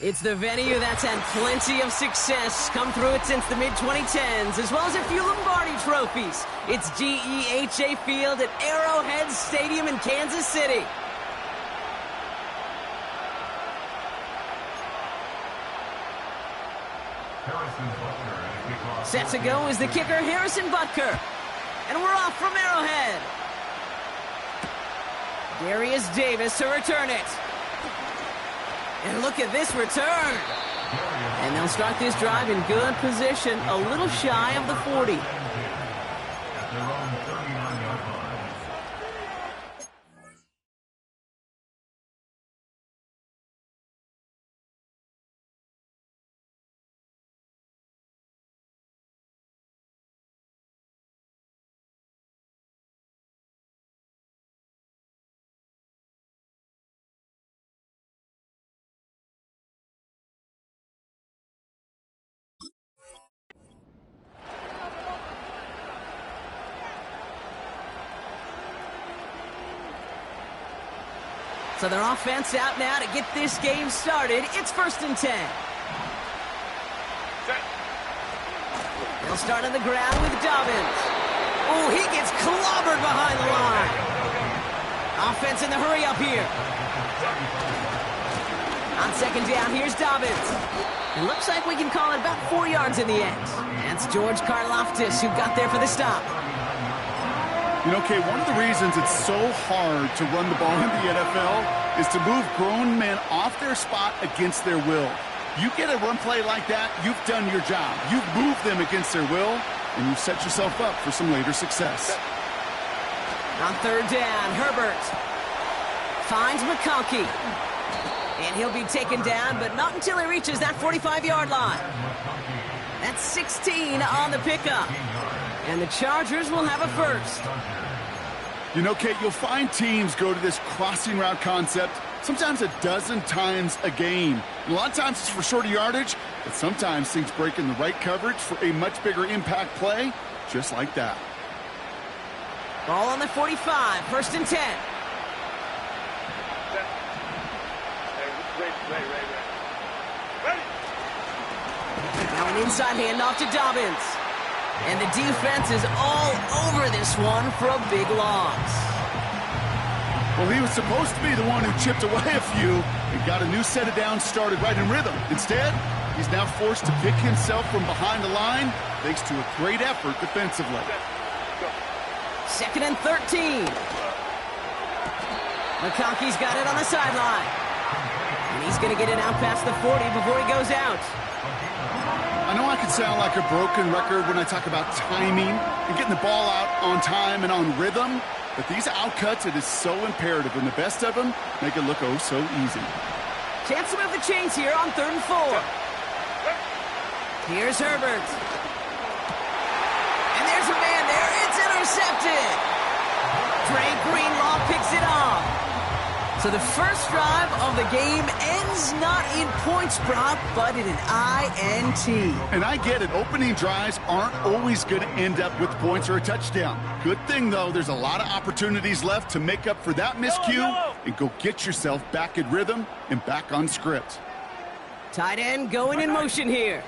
It's the venue that's had plenty of success, come through it since the mid-2010s, as well as a few Lombardi trophies. It's GEHA Field at Arrowhead Stadium in Kansas City. Set to go is the kicker, Harrison Butker. And we're off from Arrowhead. Darius Davis to return it. And look at this return. And they'll start this drive in good position, a little shy of the 40. So their offense out now to get this game started. It's 1st and 10. They'll start on the ground with Dobbins. Oh, he gets clobbered behind the line. Offense in the hurry up here. On 2nd down, here's Dobbins. It looks like we can call it about 4 yards in the end. That's George Karlaftis who got there for the stop. You know, Kate, one of the reasons it's so hard to run the ball in the NFL is to move grown men off their spot against their will. You get a run play like that, you've done your job. You've moved them against their will, and you've set yourself up for some later success. On 3rd down, Herbert finds McConkey. And he'll be taken down, but not until he reaches that 45-yard line. That's 16 on the pickup. And the Chargers will have a first. You know, Kate, you'll find teams go to this crossing route concept sometimes a dozen times a game. And a lot of times it's for shorter yardage, but sometimes things break in the right coverage for a much bigger impact play, just like that. Ball on the 45, 1st and 10. Now an inside handoff to Dobbins. And the defense is all over this one for a big loss. Well, he was supposed to be the one who chipped away a few and got a new set of downs started right in rhythm. Instead, he's now forced to pick himself from behind the line thanks to a great effort defensively. 2nd and 13. McConkey's got it on the sideline. And he's going to get it out past the 40 before he goes out. I know I can sound like a broken record when I talk about timing and getting the ball out on time and on rhythm, but these outcuts, it is so imperative, and the best of them make it look oh so easy. Chance to move the chains here on 3rd and 4. Here's Herbert. And there's a man there. It's intercepted. Dre Greenlaw picks it off. So the first drive of the game ends not in points, Brock, but in an INT. And I get it. Opening drives aren't always going to end up with points or a touchdown. Good thing, though, there's a lot of opportunities left to make up for that miscue and go get yourself back in rhythm and back on script. Tight end going in motion here.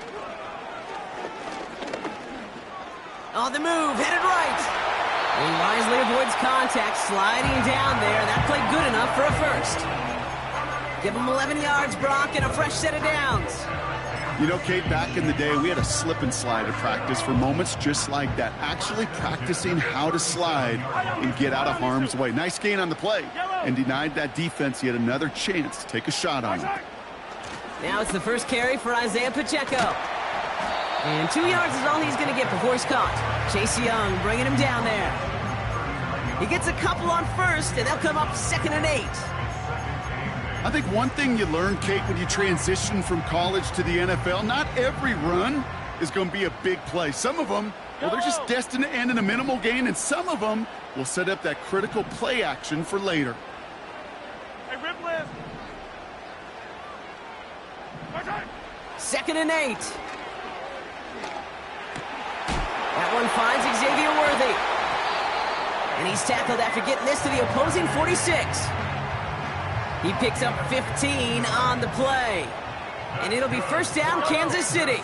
On the move, headed right. He wisely avoids contact, sliding down there. That played good enough for a first. Give him 11 yards, Brock, and a fresh set of downs. You know, Kate, back in the day, we had a slip and slide at practice for moments just like that. Actually practicing how to slide and get out of harm's way. Nice gain on the play, and denied that defense yet another chance to take a shot on him. Now it's the first carry for Isaiah Pacheco. And 2 yards is all he's going to get before he's caught. Chase Young bringing him down there. He gets a couple on first, and they'll come up 2nd and 8. I think one thing you learn, Kate, when you transition from college to the NFL, not every run is going to be a big play. Some of them, well, they're just destined to end in a minimal gain, and some of them will set up that critical play action for later. Hey, rip lift. 2nd and 8. That one finds Xavier Worthy. And he's tackled after getting this to the opposing 46. He picks up 15 on the play. And it'll be first down, Kansas City.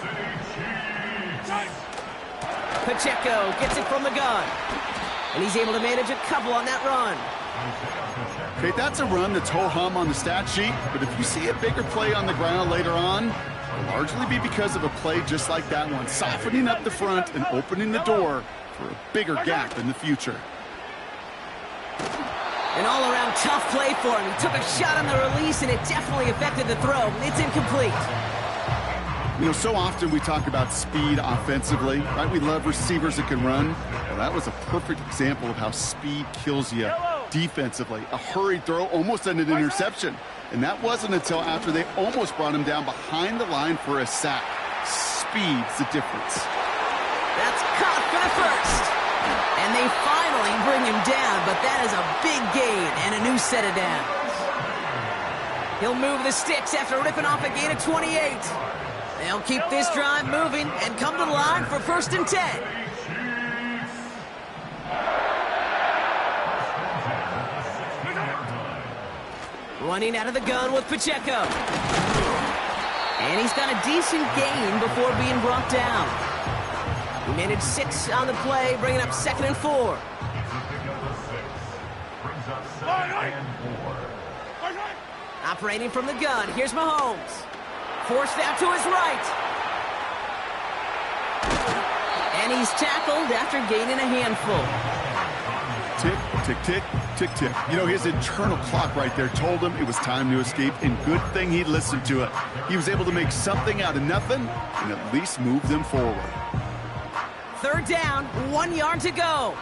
Pacheco gets it from the gun. And he's able to manage a couple on that run. Okay, that's a run that's ho-hum on the stat sheet, but if you see a bigger play on the ground later on, it'll largely be because of a play just like that one, softening up the front and opening the door for a bigger gap in the future. An all-around tough play for him. He took a shot on the release, and it definitely affected the throw. It's incomplete. You know, so often we talk about speed offensively, right? We love receivers that can run. Well, that was a perfect example of how speed kills you defensively. A hurried throw, almost ended an interception. And that wasn't until after they almost brought him down behind the line for a sack. Speed's the difference. That's caught for the first. And they finally bring him down, but that is a big gain and a new set of downs. He'll move the sticks after ripping off a gain of 28. They'll keep this drive moving and come to the line for 1st and 10. Running out of the gun with Pacheco. And he's got a decent gain before being brought down. He managed 6 on the play, bringing up 2nd and 4. Operating from the gun, here's Mahomes. Forced out to his right. And he's tackled after gaining a handful. Tick, tick, tick, tick, tick. You know, his internal clock right there told him it was time to escape, and good thing he listened to it. He was able to make something out of nothing and at least move them forward. 3rd down, 1 yard to go.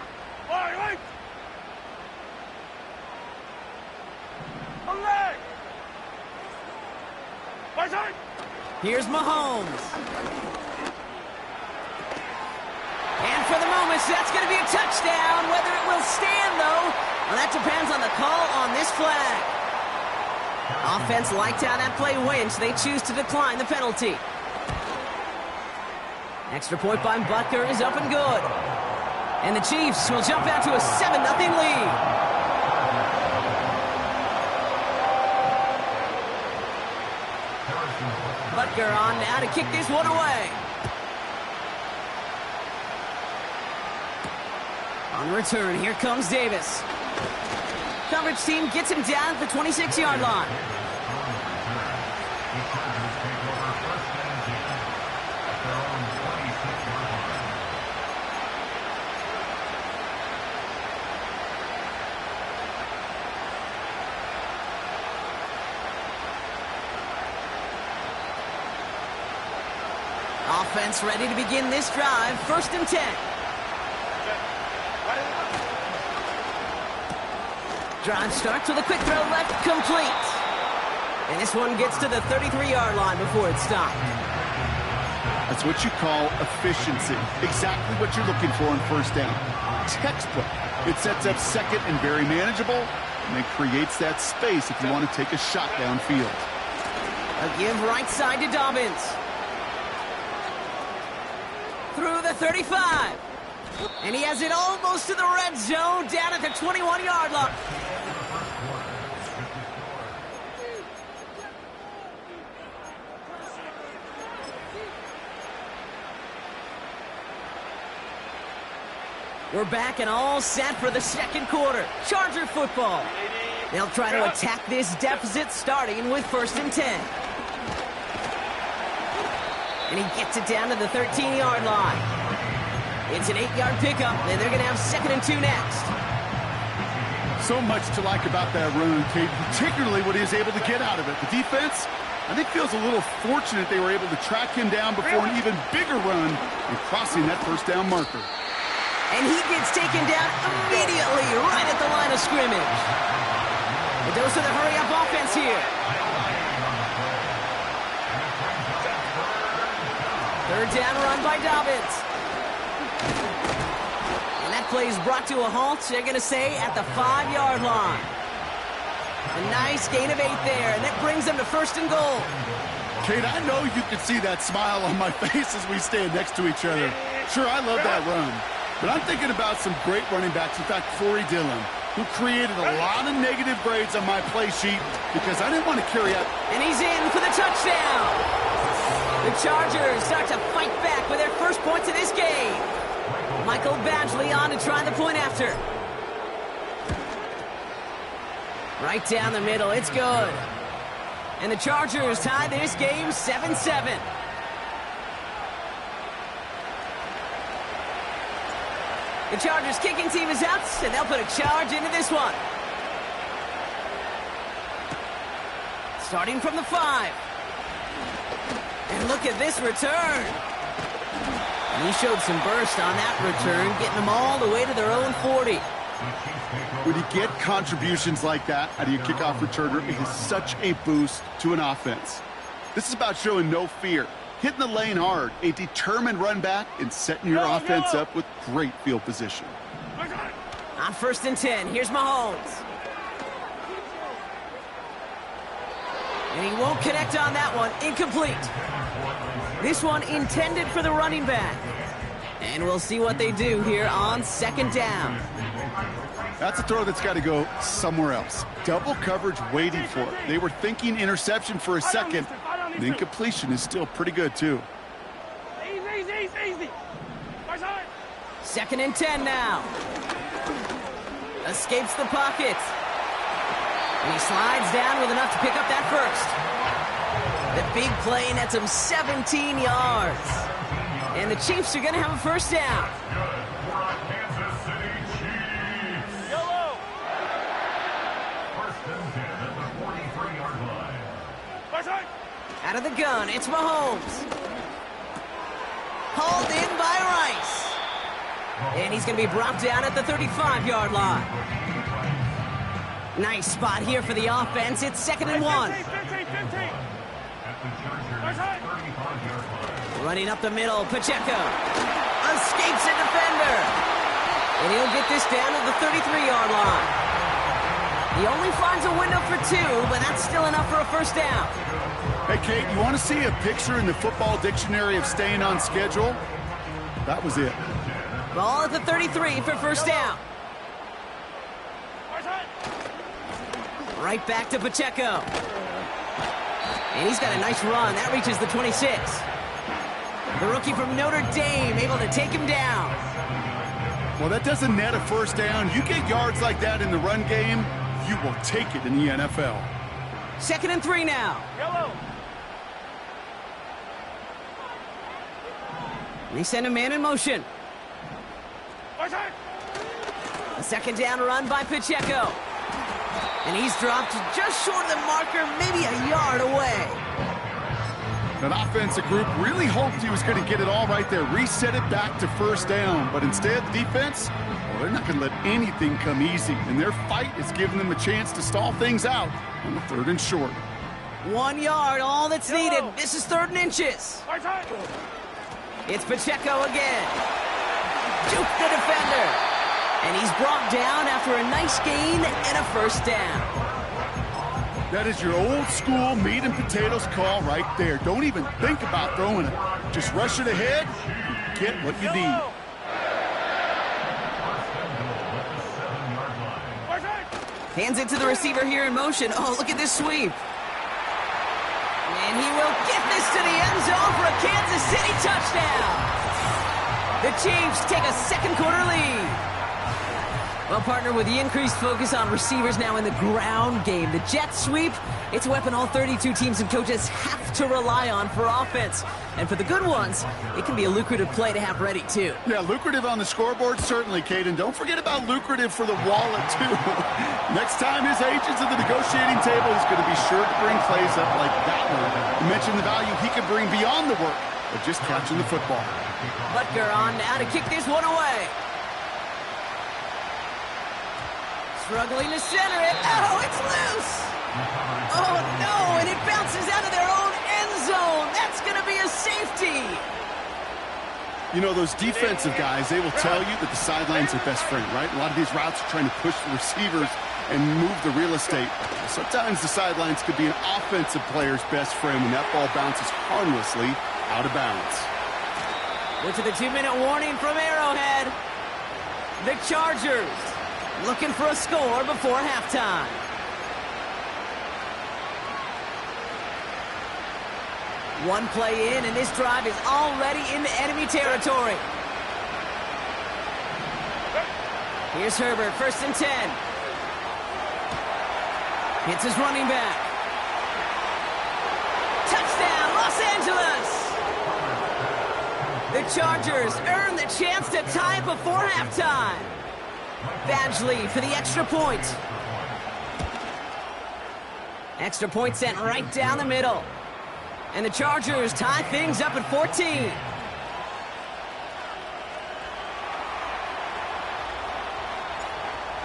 Here's Mahomes. And for the moment, that's going to be a touchdown. Whether it will stand, though, well, that depends on the call on this flag. Offense liked how that play went, so they choose to decline the penalty. Extra point by Butker is up and good. And the Chiefs will jump out to a 7-0 lead. Butker on now to kick this one away. On return, here comes Davis. Coverage team gets him down at the 26-yard line. Offense ready to begin this drive. 1st and 10. Drive starts with a quick throw left, complete. And this one gets to the 33-yard line before it's stopped. That's what you call efficiency. Exactly what you're looking for on 1st down. Textbook. It sets up 2nd and very manageable, and it creates that space if you want to take a shot downfield. A give right side to Dobbins. Through the 35. And he has it almost to the red zone, down at the 21-yard line. We're back and all set for the 2nd quarter. Charger football. They'll try to attack this deficit starting with 1st and 10. And he gets it down to the 13-yard line. It's an 8-yard pickup, and they're going to have 2nd and 2 next. So much to like about that run, Kate, particularly what he was able to get out of it. The defense, I think, feels a little fortunate they were able to track him down before an even bigger run and crossing that 1st down marker. And he gets taken down immediately right at the line of scrimmage. A dose of the hurry-up offense here. 3rd down run by Dobbins. And that play is brought to a halt, they're going to say, at the 5-yard line. A nice gain of 8 there, and that brings them to 1st and goal. Kate, I know you can see that smile on my face as we stand next to each other. Sure, I love that run. But I'm thinking about some great running backs. In fact, Corey Dillon, who created a lot of negative grades on my play sheet because I didn't want to carry out. And he's in for the touchdown. The Chargers start to fight back with their first points of this game. Michael Badgley on to try the point after. Right down the middle, it's good. And the Chargers tie this game 7-7. The Chargers kicking team is out, and they'll put a charge into this one. Starting from the 5. And look at this return. And he showed some burst on that return, getting them all the way to their own 40. When you get contributions like that out of your kickoff returner, it is such a boost to an offense. This is about showing no fear, hitting the lane hard, a determined run back, and setting your offense up with great field position. On 1st and 10, here's Mahomes. And he won't connect on that one. Incomplete. This one intended for the running back. And we'll see what they do here on 2nd down. That's a throw that's got to go somewhere else. Double coverage waiting for it. They were thinking interception for a second. The incompletion is still pretty good, too. Easy. 2nd and 10 now. Escapes the pocket. And he slides down with enough to pick up that first. The big play nets him 17 yards. And the Chiefs are going to have a 1st down. Yellow. Out of the gun, it's Mahomes. Hauled in by Rice. And he's going to be brought down at the 35-yard line. Nice spot here for the offense. It's 2nd and 1. 15. Running up the middle, Pacheco. Escapes a defender. And he'll get this down to the 33-yard line. He only finds a window for 2, but that's still enough for a 1st down. Hey, Kate, you want to see a picture in the football dictionary of staying on schedule? That was it. Ball at the 33 for 1st down. Right back to Pacheco. And he's got a nice run. That reaches the 26. The rookie from Notre Dame able to take him down. Well, that doesn't net a 1st down. You get yards like that in the run game, you will take it in the NFL. 2nd and 3 now. Yellow. And they send a man in motion. A 2nd down run by Pacheco. And he's dropped just short of the marker, maybe a yard away. That offensive group really hoped he was going to get it all right there, reset it back to 1st down. But instead, the defense, well, they're not going to let anything come easy. And their fight is giving them a chance to stall things out on the 3rd and short. 1 yard, all that's needed. This is 3rd and inches. It's Pacheco again. Juke the defender. And he's brought down after a nice gain and a 1st down. That is your old school meat and potatoes call right there. Don't even think about throwing it. Just rush it ahead and get what you need. Hands it to the receiver here in motion. Oh, look at this sweep. And he will get this to the end zone for a Kansas City touchdown. The Chiefs take a 2nd quarter lead. Well, partner, with the increased focus on receivers now in the ground game, the jet sweep, it's a weapon all 32 teams and coaches have to rely on for offense. And for the good ones, it can be a lucrative play to have ready, too. Yeah, lucrative on the scoreboard, certainly, Caden. Don't forget about lucrative for the wallet, too. Next time his agents at the negotiating table is going to be sure to bring plays up like that one. You mentioned the value he could bring beyond the work of just catching the football. Butker on now to kick this one away. Struggling to center it. Oh, it's loose. Oh, no, and it bounces out of their own end zone. That's going to be a safety. You know, those defensive guys, they will tell you that the sideline's their best friend, right? A lot of these routes are trying to push the receivers and move the real estate. Sometimes the sidelines could be an offensive player's best friend when that ball bounces harmlessly out of bounds. Went to the 2-minute warning from Arrowhead. The Chargers looking for a score before halftime. One play in, and this drive is already into enemy territory. Here's Herbert, 1st and 10. Hits his running back. Touchdown, Los Angeles! The Chargers earn the chance to tie it before halftime. Badgley for the extra point. Extra point sent right down the middle. And the Chargers tie things up at 14.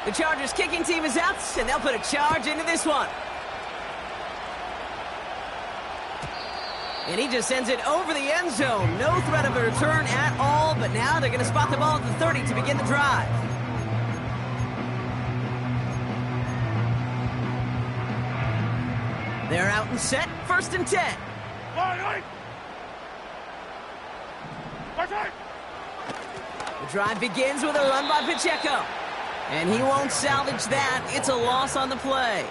The Chargers kicking team is out, and they'll put a charge into this one. And he just sends it over the end zone. No threat of a return at all, but now they're going to spot the ball at the 30 to begin the drive. They're out and set, 1st and 10. The drive begins with a run by Pacheco. And he won't salvage that. It's a loss on the play.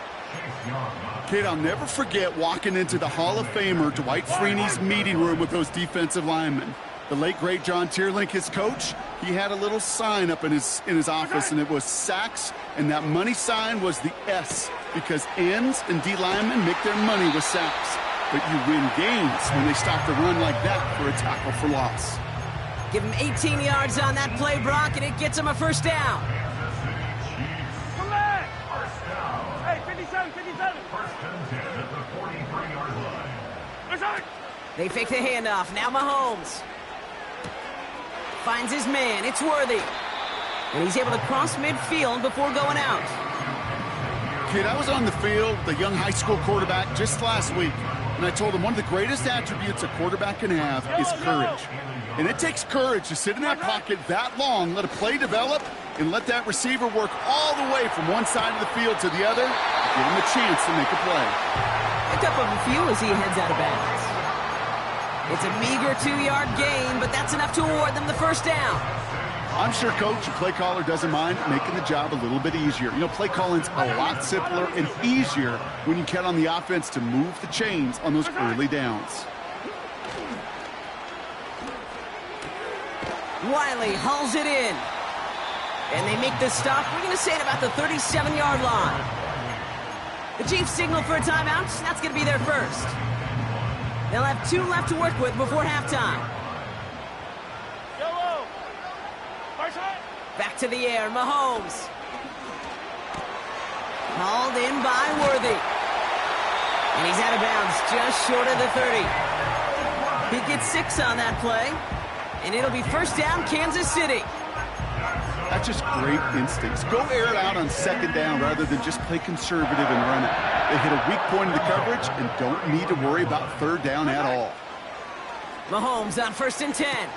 Kate, I'll never forget walking into the Hall of Famer Dwight Freeney's meeting room with those defensive linemen. The late, great John Tierlink, his coach, he had a little sign up in his office, and it was sacks, and that money sign was the S, because ends and D linemen make their money with sacks. But you win games when they stop the run like that for a tackle for loss. Give him 18 yards on that play, Brock, and it gets him a 1st down. Hey, 57, 57. They fake the handoff. Now Mahomes finds his man. It's Worthy. And he's able to cross midfield before going out. Kid, I was on the field, the young high school quarterback, just last week, and I told him one of the greatest attributes a quarterback can have is courage. And it takes courage to sit in that pocket that long, let a play develop, and let that receiver work all the way from one side of the field to the other, give him a chance to make a play. Pick up a few as he heads out of bounds. It's a meager 2-yard gain, but that's enough to award them the 1st down. I'm sure coach and play caller doesn't mind making the job a little bit easier. You know, play calling's a lot simpler and easier when you count on the offense to move the chains on those early downs. Wiley hauls it in. And they make the stop. We're going to say it about the 37-yard line. The Chiefs signal for a timeout. That's going to be their first. They'll have 2 left to work with before halftime. Yellow. Back to the air, Mahomes. Hauled in by Worthy. And he's out of bounds just short of the 30. He gets 6 on that play. And it'll be 1st down, Kansas City. That's just great instincts. Go air it out on 2nd down rather than just play conservative and run it. They hit a weak point in the coverage and don't need to worry about 3rd down at all. Mahomes on 1st and 10.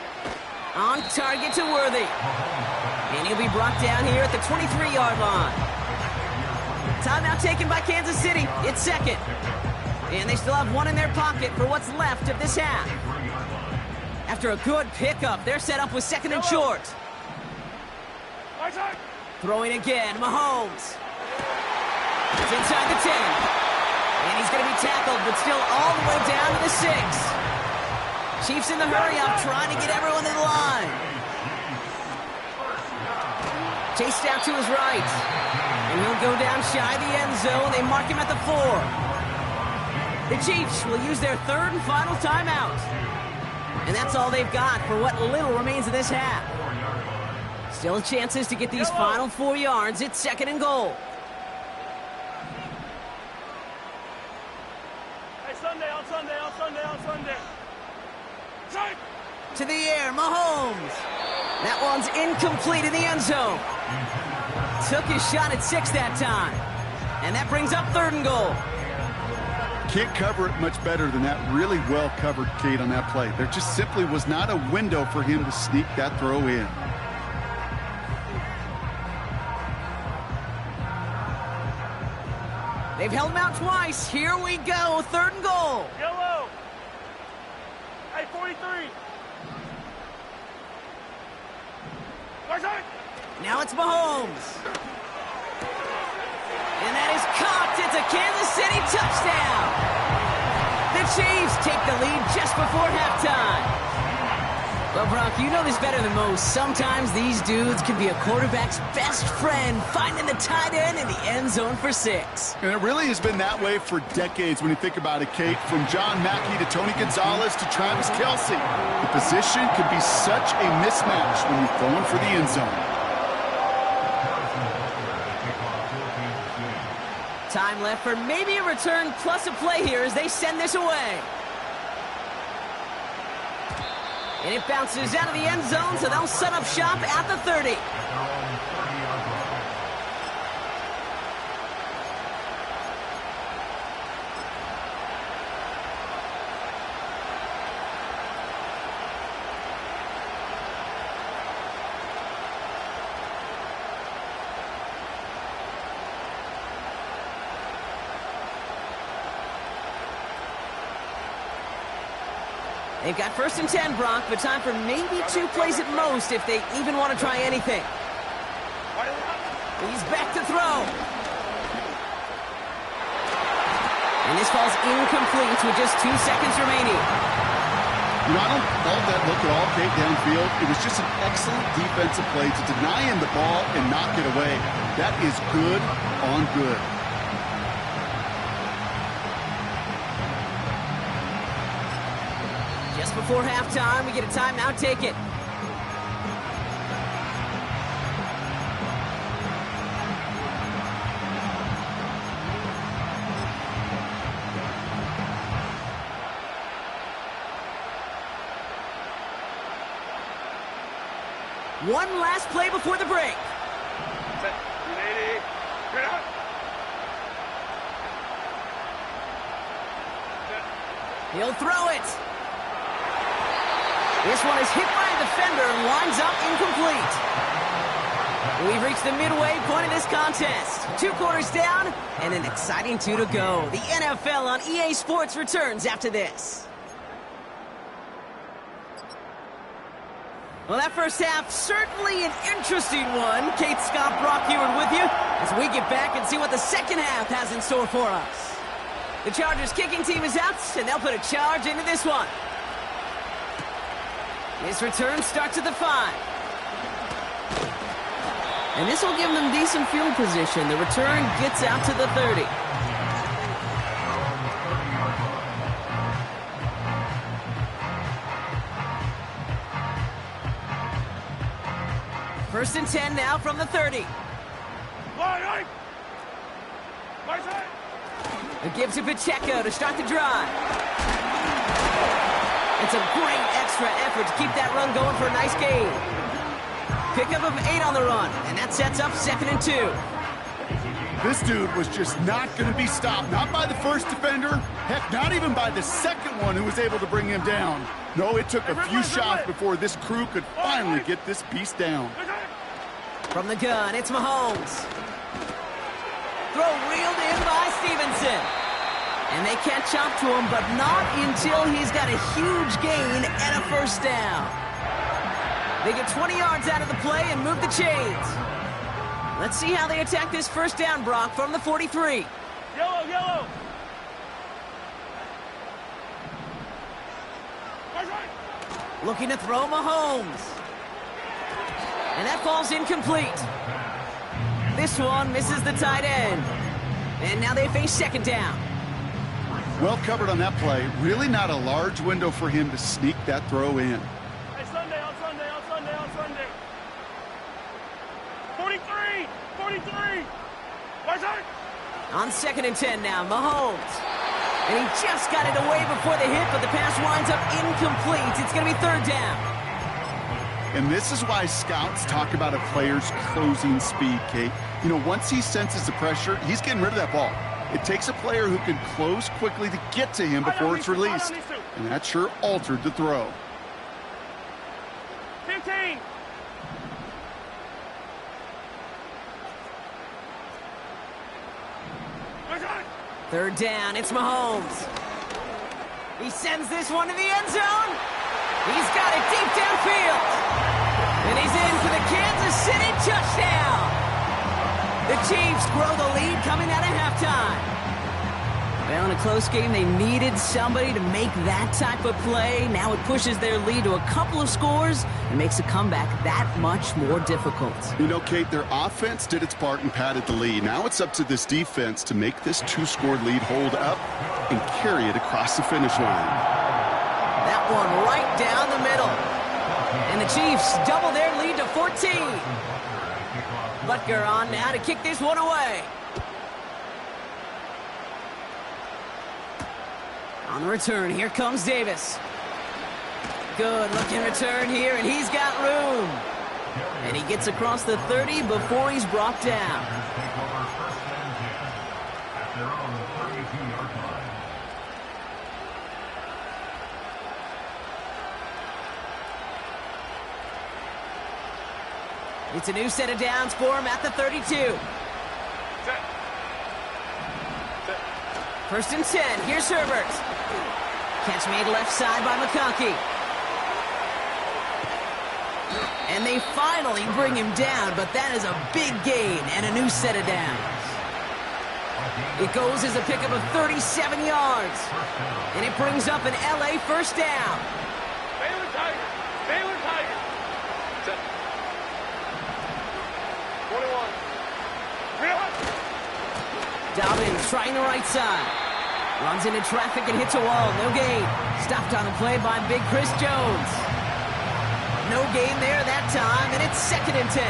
On target to Worthy. And he'll be brought down here at the 23-yard line. Timeout taken by Kansas City. It's 2nd. And they still have 1 in their pocket for what's left of this half. After a good pickup, they're set up with 2nd and short. Throwing again, Mahomes. It's inside the 10. And he's going to be tackled, but still all the way down to the 6. Chiefs in the hurry-up, trying to get everyone to the line. Chased out to his right. And he'll go down shy of the end zone. They mark him at the 4. The Chiefs will use their 3rd and final timeout. And that's all they've got for what little remains of this half. Still chances to get these final 4 yards. It's 2nd and goal. Hey, Sunday, on Sunday, on Sunday, on Sunday. To the air, Mahomes. That one's incomplete in the end zone. Took his shot at 6 that time. And that brings up 3rd and goal. Can't cover it much better than that. Really well covered, Kate, on that play. There just simply was not a window for him to sneak that throw in. They've held him out twice. Here we go. 3rd and goal. Yellow. Hey, 43. Now it's Mahomes. And that is caught. It's a Kansas City touchdown. The Chiefs take the lead just Well, Brock, you know this better than most. Sometimes these dudes can be a quarterback's best friend, finding the tight end in the end zone for 6. And it really has been that way for decades when you think about it, Kate. From John Mackey to Tony Gonzalez to Travis Kelce. The position can be such a mismatch when you're throwing for the end zone. Time left for maybe a return plus a play here as they send this away. And it bounces out of the end zone, so they'll set up shop at the 30. They've got 1st and 10, Brock, but time for maybe 2 plays at most if they even want to try anything. He's back to throw. And this falls incomplete with just 2 seconds remaining. You know, I don't fault that look at all, Kate, downfield. It was just an excellent defensive play to deny him the ball and knock it away. That is good on good. Just before halftime, we get a timeout. Take it. One last play before the break. He'll throw it. This one is hit by a defender and lines up incomplete. We've reached the midway point of this contest. 2 quarters down and an exciting 2 to go. The NFL on EA Sports returns after this. Well, that first half, certainly an interesting one. Kate, Scott, Brock Huard with you as we get back and see what the second half has in store for us. The Chargers kicking team is out, and they'll put a charge into this one. This return starts at the 5. And this will give them decent field position. The return gets out to the 30. First and 10 now from the 30. It gives to Pacheco to start the drive. It's a great extra effort to keep that run going for a nice gain. Pickup of 8 on the run, and that sets up 2nd and 2. This dude was just not going to be stopped. Not by the first defender. Heck, not even by the second one who was able to bring him down. No, it took a few shots before this crew could finally get this beast down. From the gun, it's Mahomes. Throw reeled in by Stevenson. And they catch up to him, but not until he's got a huge gain and a first down. They get 20 yards out of the play and move the chains. Let's see how they attack this first down, Brock, from the 43. Yellow, yellow. Looking to throw Mahomes. And that falls incomplete. This one misses the tight end. And now they face 2nd down. Well covered on that play. Really not a large window for him to sneak that throw in. Hey, Sunday, on Sunday, on Sunday, on Sunday. 43, 43. On 2nd and 10 now, Mahomes. And he just got it away before the hit, but the pass winds up incomplete. It's going to be 3rd down. And this is why scouts talk about a player's closing speed, Kate. You know, once he senses the pressure, he's getting rid of that ball. It takes a player who can close quickly to get to him before it's released. And that sure altered the throw. 15. Third down, it's Mahomes. He sends this one to the end zone. He's got it deep downfield. And he's in for the Kansas City touchdown. The Chiefs grow the lead coming out of halftime. Well, in a close game, they needed somebody to make that type of play. Now it pushes their lead to a couple of scores and makes a comeback that much more difficult. You know, Kate, their offense did its part and padded the lead. Now it's up to this defense to make this 2-score lead hold up and carry it across the finish line. That one right down the middle. And the Chiefs double their lead to 14. Butker on now to kick this one away. On the return, here comes Davis. Good looking return here, and he's got room. And he gets across the 30 before he's brought down. It's a new set of downs for him at the 32. First and 10, here's Herbert. Catch made left side by McConkey. And they finally bring him down, but that is a big gain and a new set of downs. It goes as a pickup of 37 yards. And it brings up an LA first down. Baylor Tigers. Baylor Tigers. 21. Dobbins trying the right side. Runs into traffic and hits a wall. No gain. Stopped on the play by Big Chris Jones. No gain there that time, and it's 2nd and 10.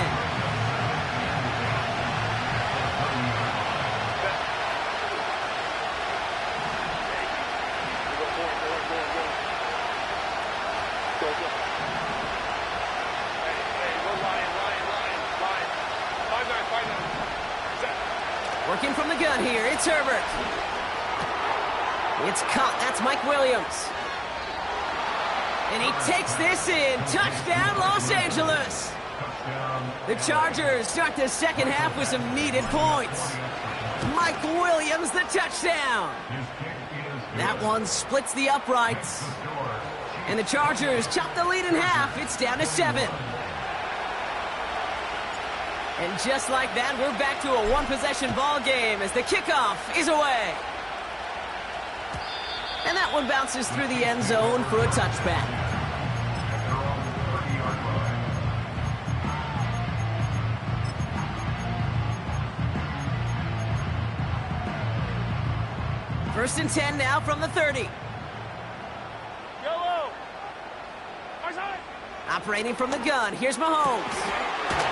Working from the gun here, it's Herbert. It's caught, that's Mike Williams. And he takes this in, touchdown Los Angeles. The Chargers start the second half with some needed points. Mike Williams, the touchdown. That one splits the uprights. And the Chargers chop the lead in half, it's down to 7. And just like that, we're back to a one-possession ball game as the kickoff is away. And that one bounces through the end zone for a touchback. First and 10 now from the 30. Yellow. Our side. Operating from the gun, here's Mahomes.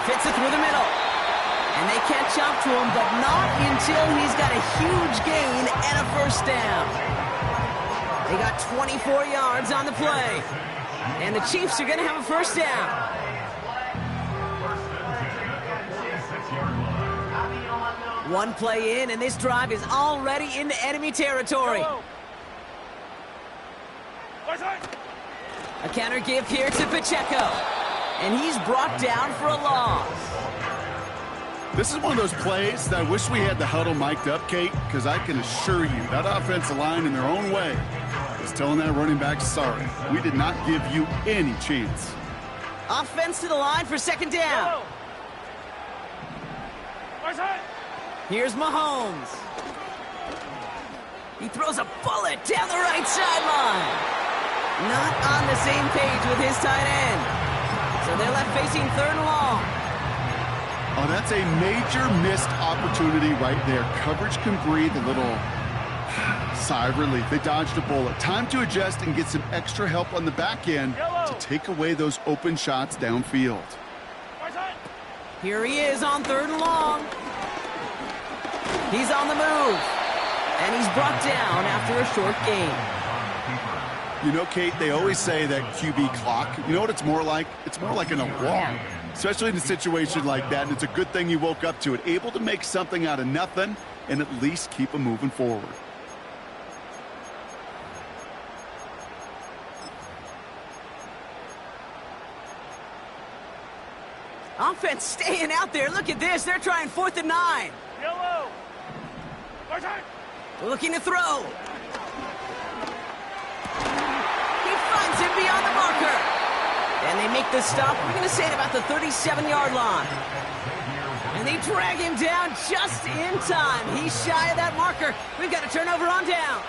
Fits it through the middle. And they catch up to him, but not until he's got a huge gain and a first down. They got 24 yards on the play. And the Chiefs are going to have a first down. One play in, and this drive is already into enemy territory. A counter give here to Pacheco. And he's brought down for a loss. This is one of those plays that I wish we had the huddle mic'd up, Kate, because I can assure you that offensive line in their own way is telling that running back, sorry, we did not give you any chance. Offense to the line for second down. Here's Mahomes. He throws a bullet down the right sideline. Not on the same page with his tight end. So they're left facing 3rd and long. Oh, that's a major missed opportunity right there. Coverage can breathe a little sigh of relief. They dodged a bullet. Time to adjust and get some extra help on the back end to take away those open shots downfield. Here he is on 3rd and long. He's on the move. And he's brought down after a short gain. You know, Kate, they always say that QB clock. You know what it's more like? It's more like an alarm, especially in a situation like that. And it's a good thing you woke up to it, able to make something out of nothing and at least keep them moving forward. Offense staying out there. Look at this. They're trying 4th and 9. Yellow. Looking to throw. He finds him beyond the marker. And they make the stop. We're going to say at about the 37-yard line. And they drag him down just in time. He's shy of that marker. We've got a turnover on downs.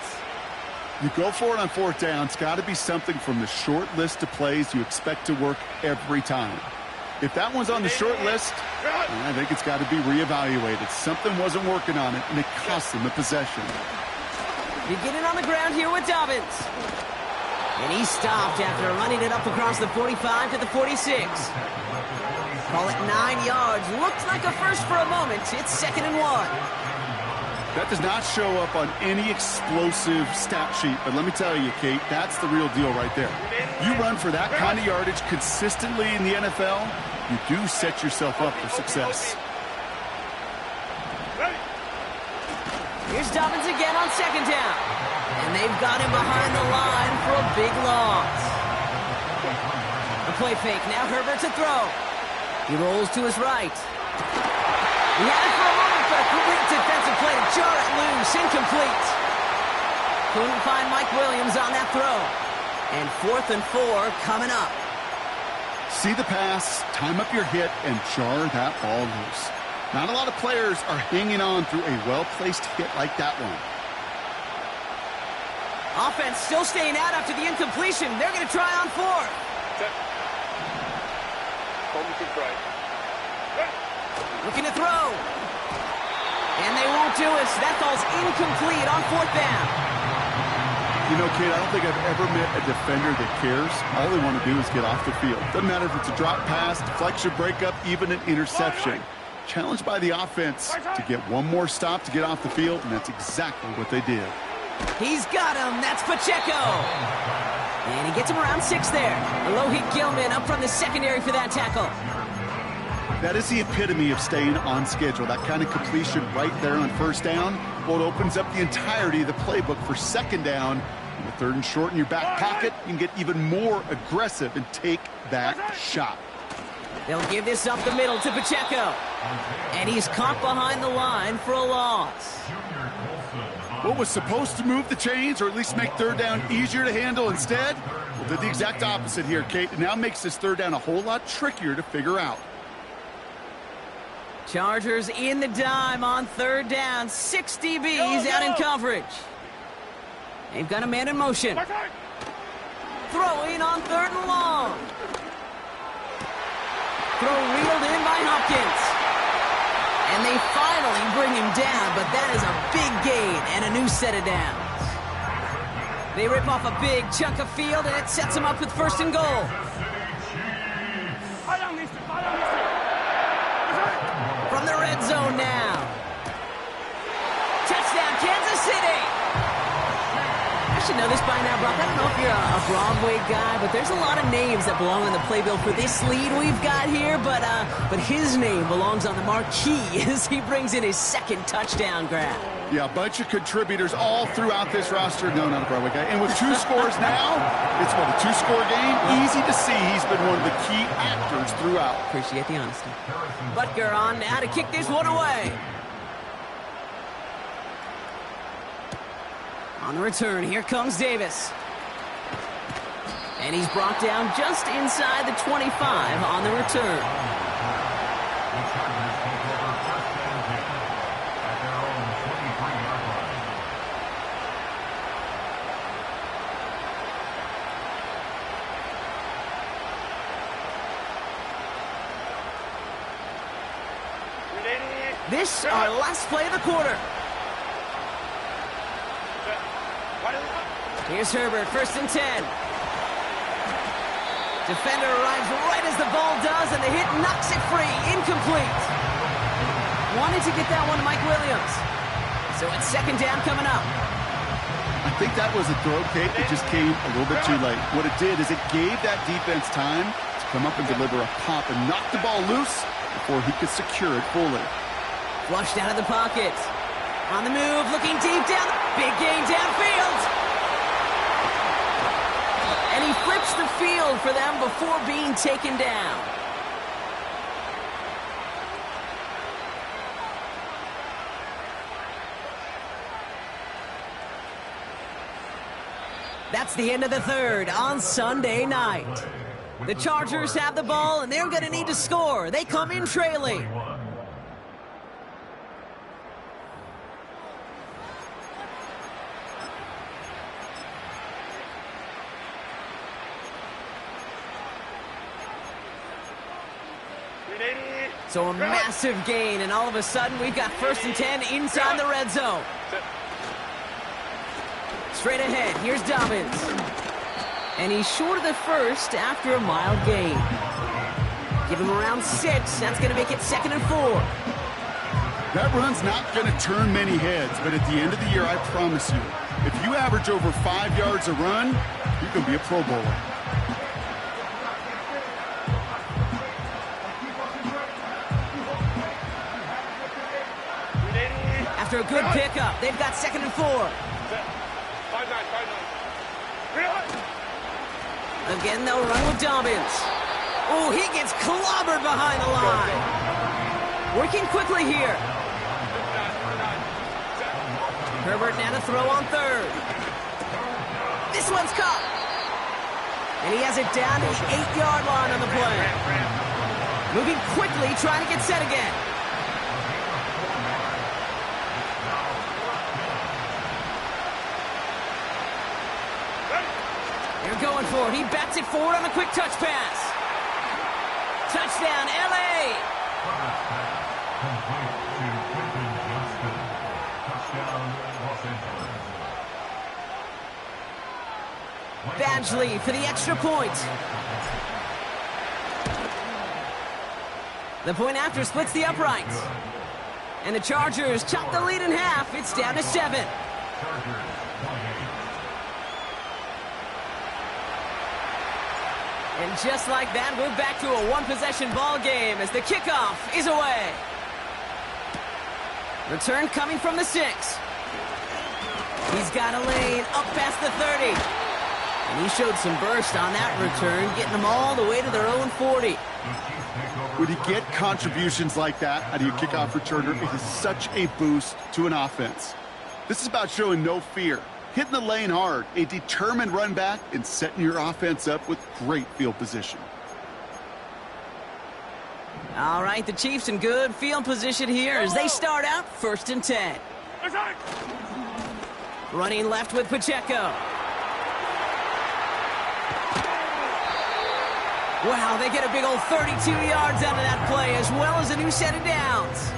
You go for it on fourth down. It's got to be something from the short list of plays you expect to work every time. If that one's on the short list, I think it's got to be reevaluated. Something wasn't working on it, and it cost them the possession. Beginning on the ground here with Dobbins. And he stopped after running it up across the 45 to the 46. Call it 9 yards. Looked like a first for a moment. It's 2nd and 1. That does not show up on any explosive stat sheet. But let me tell you, Kate, that's the real deal right there. You run for that kind of yardage consistently in the NFL, you do set yourself up for success. Here's Dobbins again on 2nd down. And they've got him behind the line for a big loss. A play fake. Now Herbert to throw. He rolls to his right. He had it for a moment, but a complete defensive play to jar it loose. Incomplete. Couldn't find Mike Williams on that throw. And 4th and 4 coming up. See the pass, time up your hit, and jar that ball loose. Not a lot of players are hanging on through a well-placed hit like that one. Offense still staying out after the incompletion. They're going to try on 4th. Looking to throw. And they won't do it. That ball's incomplete on 4th down. You know, Kate, I don't think I've ever met a defender that cares. All they want to do is get off the field. Doesn't matter if it's a drop pass, deflection, breakup, even an interception. Challenged by the offense to get one more stop to get off the field, and that's exactly what they did. He's got him. That's Pacheco. And he gets him around 6 there. Alohi Gilman up from the secondary for that tackle. That is the epitome of staying on schedule. That kind of completion right there on 1st down. Well, it opens up the entirety of the playbook for 2nd down. And with 3rd and short in your back pocket, you can get even more aggressive and take that shot. They'll give this up the middle to Pacheco. And he's caught behind the line for a loss. What was supposed to move the chains, or at least make 3rd down easier to handle instead, well, did the exact opposite here, Kate. It now makes this 3rd down a whole lot trickier to figure out. Chargers in the dime on 3rd down. 6 DBs out in coverage. They've got a man in motion. Throwing on 3rd and long. Throw reeled in by Hopkins. And they finally bring him down, but that is a big gain and a new set of downs. They rip off a big chunk of field, and it sets them up with 1st and goal. From the red zone now. Touchdown, Kansas City. I should know this by now, Brock. I don't know if you're a Broadway guy, but there's a lot of names that belong on the playbill for this lead we've got here, but his name belongs on the marquee as he brings in his 2nd touchdown grab. Yeah, a bunch of contributors all throughout this roster. No, not a Broadway guy. And with 2 scores now, it's what, a 2-score game? Easy to see he's been one of the key actors throughout. Appreciate the honesty. Butker on now to kick this one away. On the return, here comes Davis. And he's brought down just inside the 25 on the return. This our last play of the quarter. Here's Herbert, 1st and 10. Defender arrives right as the ball does, and the hit knocks it free. Incomplete. Wanted to get that one to Mike Williams. So it's 2nd down coming up. I think that was a throw, Kate, that just came a little bit too late. What it did is it gave that defense time to come up and deliver a pop and knock the ball loose before he could secure it fully. Flushed out of the pocket. On the move, looking deep down. Big gain downfield. And he flips the field for them before being taken down. That's the end of the 3rd on Sunday night. The Chargers have the ball, and they're going to need to score. They come in trailing. 380. So a massive gain, and all of a sudden we've got 1st and 10 inside the red zone. Straight ahead, here's Dobbins. And he's short of the first after a mild gain. Give him around 6. That's going to make it 2nd and 4. That run's not going to turn many heads, but at the end of the year, I promise you, if you average over 5 yards a run, you can be a Pro Bowler. After a good pickup, they've got 2nd and 4. 5-9. Again, they'll run with Dobbins. Oh, he gets clobbered behind the line. Working quickly here. Herbert now to throw on 3rd. This one's caught. And he has it down to the 8-yard line on the play. Moving quickly, trying to get set again. They're going for it. He bats it forward on a quick touch pass. Touchdown, L.A. Badgley for the extra point. The point after splits the uprights. And the Chargers chop the lead in half. It's down to 7. And just like that, we're back to a one-possession ball game as the kickoff is away. Return coming from the 6. He's got a lane up past the 30. And he showed some burst on that return, getting them all the way to their own 40. When you get contributions like that out of your kickoff returner, it is such a boost to an offense. This is about showing no fear, hitting the lane hard, a determined run back, and setting your offense up with great field position. All right, the Chiefs in good field position here as they start out 1st and 10. Running left with Pacheco. Wow, they get a big old 32 yards out of that play, as well as a new set of downs.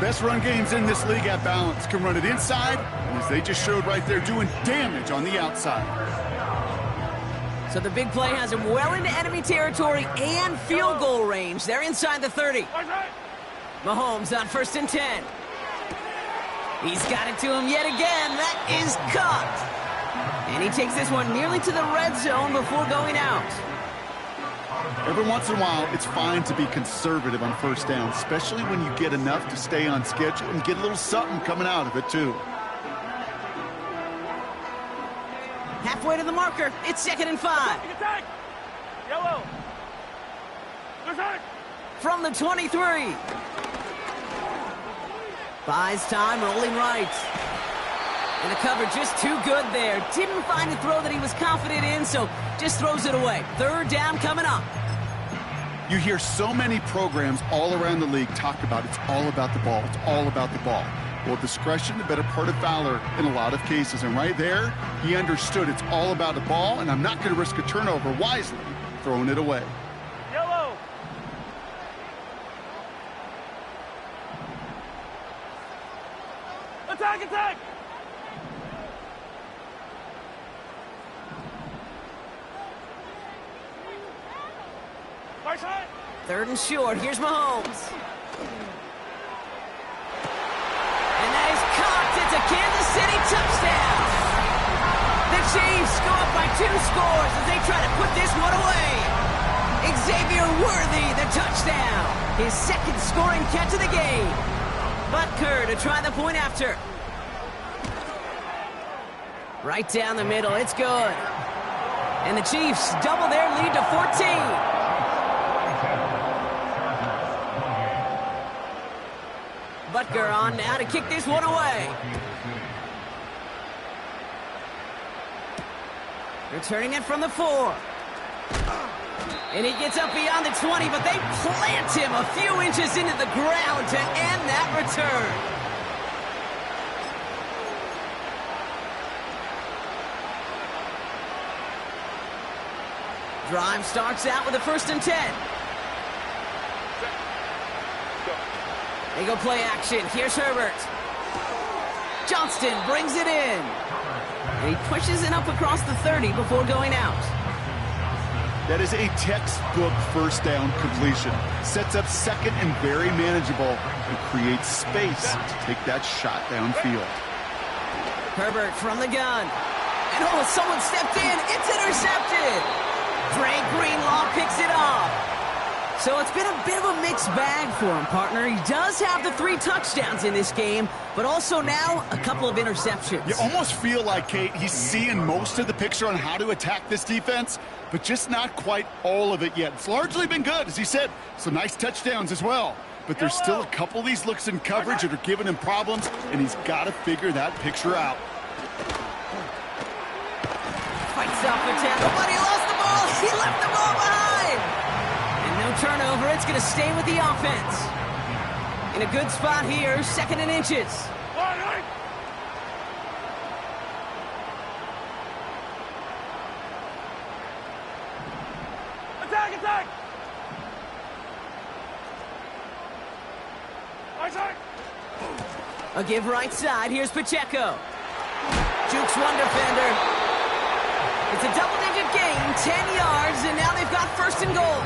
Best run games in this league at balance can run it inside, and as they just showed right there, doing damage on the outside. So the big play has him well into enemy territory and field goal range. They're inside the 30. Mahomes on 1st and 10. He's got it to him yet again. That is caught. And he takes this one nearly to the red zone before going out. Every once in a while, it's fine to be conservative on 1st down, especially when you get enough to stay on schedule and get a little something coming out of it, too. Halfway to the marker, it's 2nd and 5. Yellow. From the 23. Buys time, rolling right. And the cover just too good there. Didn't find a throw that he was confident in, so just throws it away. 3rd down coming up. You hear so many programs all around the league talk about it's all about the ball. It's all about the ball. Well, discretion, the better part of valor in a lot of cases. And right there, he understood it's all about the ball, and I'm not going to risk a turnover wisely, throwing it away. Yellow. Attack! Far side. 3rd and short. Here's Mahomes. And that is caught. It's a Kansas City touchdown. The Chiefs go up by 2 scores as they try to put this one away. Xavier Worthy, the touchdown. His 2nd scoring catch of the game. Butker to try the point after. Right down the middle. It's good. And the Chiefs double their lead to 14. Butker on now to kick this one away. Returning it from the 4. And he gets up beyond the 20, but they plant him a few inches into the ground to end that return. Drive starts out with a 1st and 10. They go play action. Here's Herbert. Johnston brings it in. And he pushes it up across the 30 before going out. That is a textbook first down completion. Sets up second and very manageable and creates space to take that shot downfield. Herbert from the gun. And oh, someone stepped in. It's intercepted. Dre Greenlaw picks it off. So it's been a bit of a mixed bag for him, partner. He does have the 3 touchdowns in this game, but also now a couple of interceptions. You almost feel like, Kate, he's seeing most of the picture on how to attack this defense, but just not quite all of it yet. It's largely been good, as he said. Some nice touchdowns as well. But there's still a couple of these looks in coverage that are giving him problems, and he's got to figure that picture out. Fights off the tackle, but he lost the ball. He left the ball behind. No turnover, it's going to stay with the offense. In a good spot here, 2nd and inches. Attack, attack! Right side! A give right side, here's Pacheco. Jukes one defender. It's a double-digit gain, 10 yards, and now they've got 1st and goal.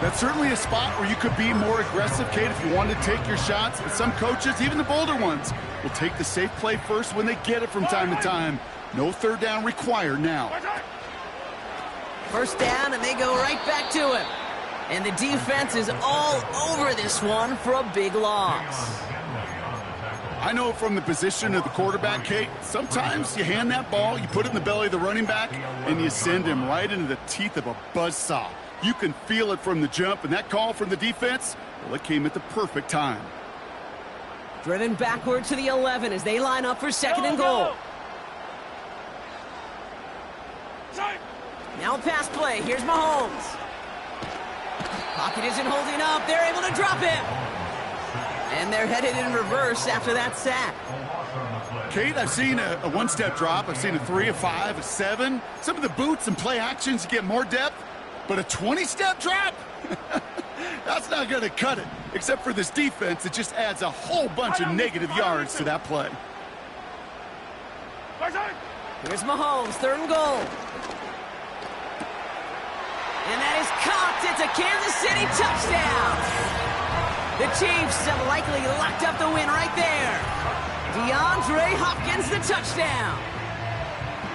That's certainly a spot where you could be more aggressive, Kate, if you wanted to take your shots. And some coaches, even the bolder ones, will take the safe play first when they get it from time to time. No 3rd down required now. 1st down, and they go right back to him. And the defense is all over this one for a big loss. I know from the position of the quarterback, Kate, sometimes you hand that ball, you put it in the belly of the running back, and you send him right into the teeth of a buzzsaw. You can feel it from the jump, and that call from the defense, well, it came at the perfect time. Driven backward to the 11 as they line up for 2nd and goal. Now a pass play. Here's Mahomes. Pocket isn't holding up. They're able to drop him. And they're headed in reverse after that sack. Kate, I've seen a 1-step drop. I've seen a 3, a 5, a 7. Some of the boots and play actions get more depth. But a 20-step drop? That's not going to cut it. Except for this defense, it just adds a whole bunch of negative yards to that play. Here's Mahomes, 3rd and goal. And that is caught. It's a Kansas City touchdown. The Chiefs have likely locked up the win right there. DeAndre Hopkins, the touchdown.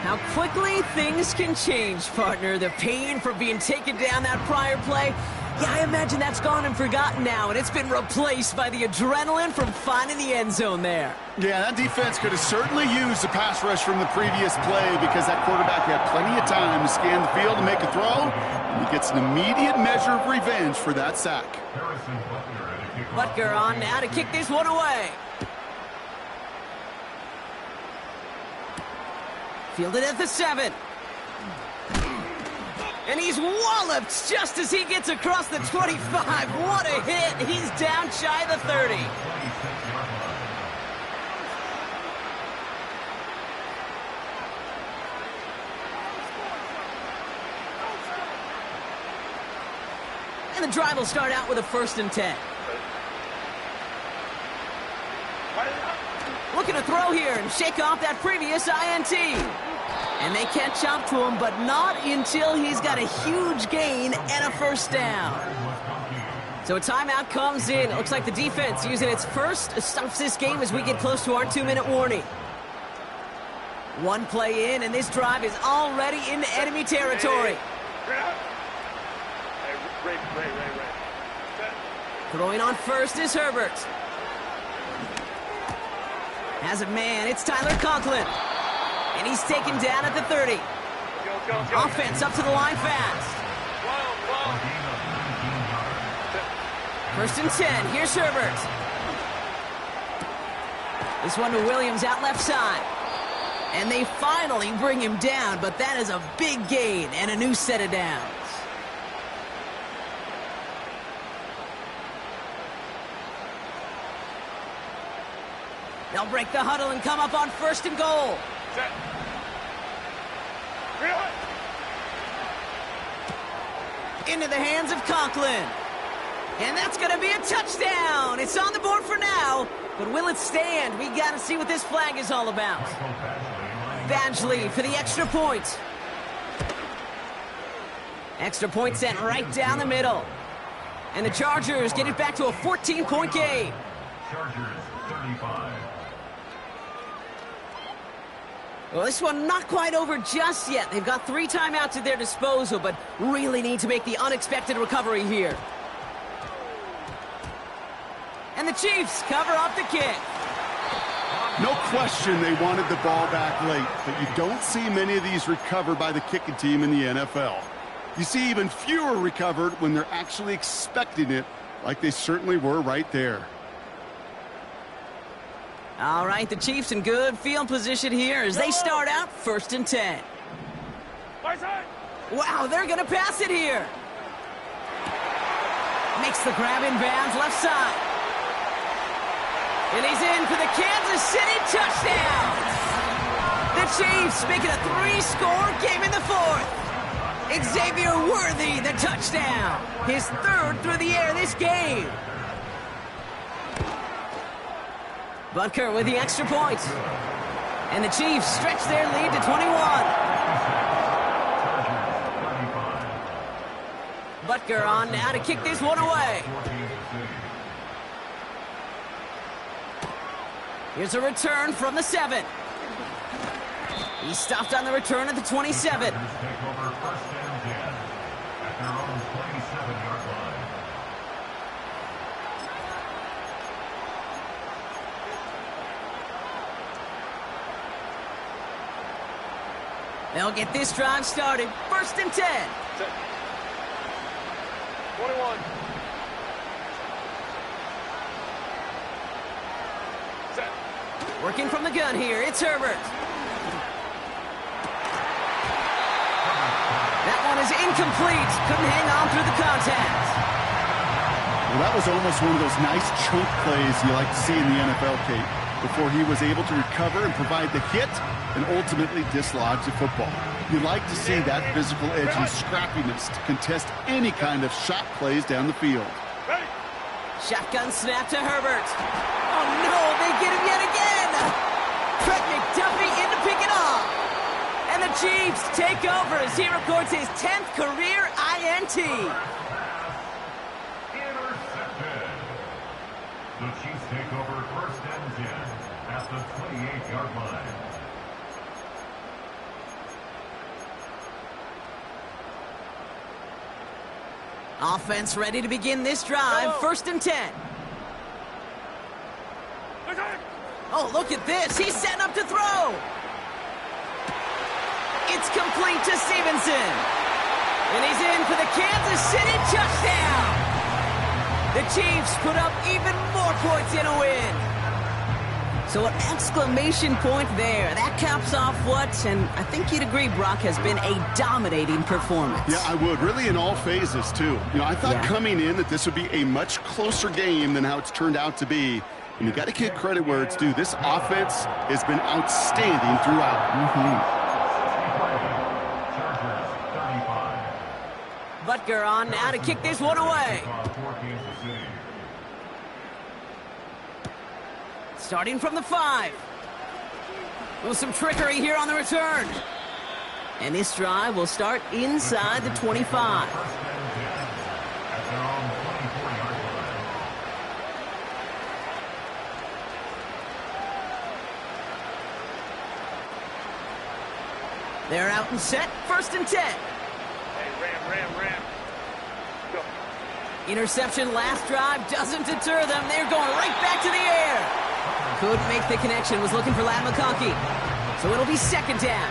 How quickly things can change, partner. The pain for being taken down that prior play, yeah, I imagine that's gone and forgotten now, and it's been replaced by the adrenaline from finding the end zone there. Yeah, that defense could have certainly used the pass rush from the previous play because that quarterback had plenty of time to scan the field and make a throw, and he gets an immediate measure of revenge for that sack. Butker on now to kick this one away. Fielded at the 7. And he's walloped just as he gets across the 25. What a hit. He's down shy of the 30. And the drive will start out with a 1st and 10. Looking to throw here and shake off that previous INT. And they catch up to him, but not until he's got a huge gain and a 1st down. So a timeout comes in. It looks like the defense using its first stops this game as we get close to our 2-minute warning. One play in, and this drive is already into enemy territory. Throwing on first is Herbert. Has a man, it's Tyler Conklin. And he's taken down at the 30. Offense up to the line fast. 1st and 10, here's Herbert. This one to Williams out left side. And they finally bring him down, but that is a big gain and a new set of downs. They'll break the huddle and come up on 1st and goal. Set. Into the hands of Conklin. And that's going to be a touchdown. It's on the board for now, but will it stand? We got to see what this flag is all about. Badgley for the extra point. Extra point sent right down the middle. And the Chargers get it back to a 14-point game. Chargers 35. Well, this one not quite over just yet. They've got 3 timeouts at their disposal, but really need to make the unexpected recovery here. And the Chiefs cover up the kick. No question they wanted the ball back late, but you don't see many of these recovered by the kicking team in the NFL. You see even fewer recovered when they're actually expecting it, like they certainly were right there. All right, the Chiefs in good field position here as they start out 1st and 10. Wow, they're going to pass it here. Makes the grab in bounds left side. And he's in for the Kansas City touchdown. The Chiefs make it a 3-score game in the 4th. Xavier Worthy, the touchdown. His 3rd through the air this game. Butker with the extra point. And the Chiefs stretch their lead to 21. Butker on now to kick this one away. Here's a return from the 7. He stopped on the return at the 27. They'll get this drive started. 1st and 10. 21. Set. Working from the gun here, it's Herbert. That one is incomplete. Couldn't hang on through the contact. Well, that was almost one of those nice chunk plays you like to see in the NFL, Kate, before he was able to recover and provide the hit and ultimately dislodge the football. You like to see that physical edge and scrappiness to contest any kind of shot plays down the field. Ready. Shotgun snap to Herbert. Oh no, they get him yet again. Trent McDuffie in to pick it off. And the Chiefs take over as he records his 10th career INT. Intercepted. The Chiefs take over 1st and 10 at the 28-yard line. Offense ready to begin this drive. 1st and 10. Oh, look at this. He's setting up to throw. It's complete to Stevenson. And he's in for the Kansas City touchdown. The Chiefs put up even more points in a win. So an exclamation point there. That caps off what, and I think you'd agree, Brock, has been a dominating performance. Yeah, I would. Really in all phases, too. You know, I thought coming in that this would be a much closer game than how it's turned out to be. And you got to give credit where it's due. This offense has been outstanding throughout. Butker on now to kick this one away. Starting from the 5. With some trickery here on the return. And this drive will start inside the 25. They're out and set. 1st and 10. Hey, ram. Go. Interception last drive doesn't deter them. They're going right back to the air. Couldn't make the connection. Was looking for Ladd McConkey. So it'll be 2nd down.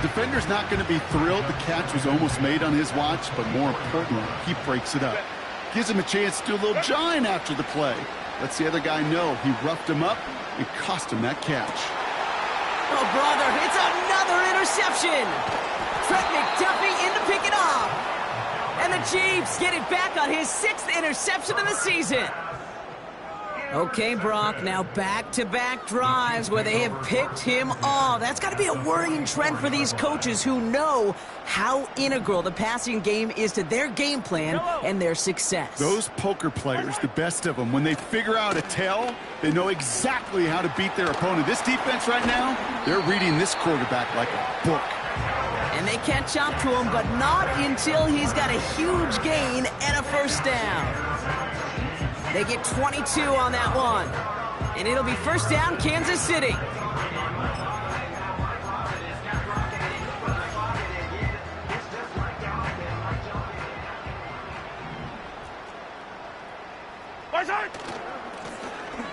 Defender's not going to be thrilled the catch was almost made on his watch, but more importantly, he breaks it up. Gives him a chance to do a little jawing after the play. Lets the other guy know he roughed him up and cost him that catch. Oh, brother, it's another interception. Trent McDuffie in to pick it off. And the Chiefs get it back on his 6th interception of the season. Okay, Brock, now back-to-back drives where they have picked him off. That's got to be a worrying trend for these coaches who know how integral the passing game is to their game plan and their success. Those poker players, the best of them, when they figure out a tell, they know exactly how to beat their opponent. This defense right now, they're reading this quarterback like a book. And they catch up to him, but not until he's got a huge gain and a first down. They get 22 on that one. And it'll be first down, Kansas City.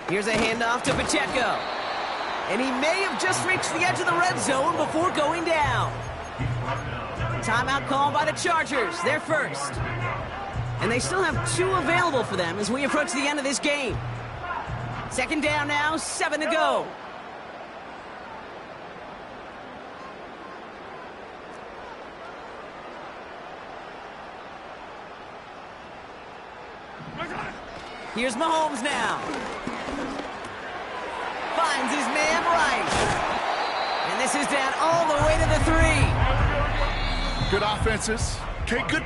Here's a handoff to Pacheco. And he may have just reached the edge of the red zone before going down. Timeout called by the Chargers. They're first. And they still have 2 available for them as we approach the end of this game. Second down now, 7 to go. Here's Mahomes now. Finds his man right. And this is down all the way to the 3. Good offenses. Okay, good.